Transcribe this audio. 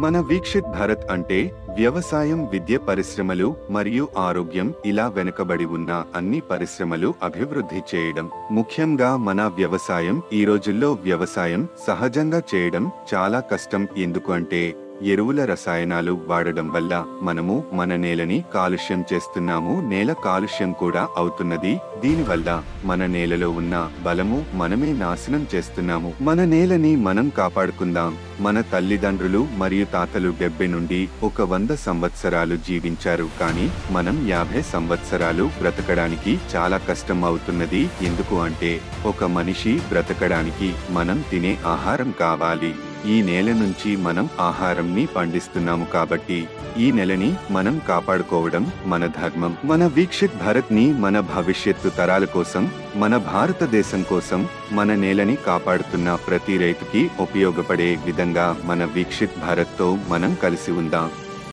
మన వీక్షిత్ భారత్ అంటే వ్యవసాయం, విద్య, పరిశ్రమలు మరియు ఆరోగ్యం ఇలా వెనుకబడి ఉన్న అన్ని పరిశ్రమలు అభివృద్ధి చేయడం. ముఖ్యంగా మన వ్యవసాయం. ఈ రోజుల్లో వ్యవసాయం సహజంగా చేయడం చాలా కష్టం. ఎందుకంటే ఎరువుల, రసాయనాలు వాడడం వల్ల మనము మన నేలని కాలుష్యం చేస్తున్నాము. నేల కాలుష్యం కూడా అవుతున్నది. దీనివల్ల మన నేలలో ఉన్న బలము మనమే నాశనం చేస్తున్నాము. మన నేలని మనం కాపాడుకుందాం. మన తల్లిదండ్రులు మరియు తాతలు 70 నుండి 100 సంవత్సరాలు జీవించారు. కానీ మనం 50 సంవత్సరాలు బ్రతకడానికి చాలా కష్టం అవుతున్నది. ఎందుకు అంటే ఒక మనిషి బ్రతకడానికి మనం తినే ఆహారం కావాలి. ఈ నేల నుంచి మనం ఆహారంని పండిస్తున్నాము కాబట్టి ఈ నెలని మనం కాపాడుకోవడం మన ధర్మం. మన వీక్షిత్ భారత్ ని మన భవిష్యత్తు తరాల కోసం, మన భారతదేశం కోసం, మన నేలని కాపాడుతున్న ప్రతి రైతుకి ఉపయోగపడే విధంగా మన వీక్షిత్ భారత్ తో మనం కలిసి ఉందాం.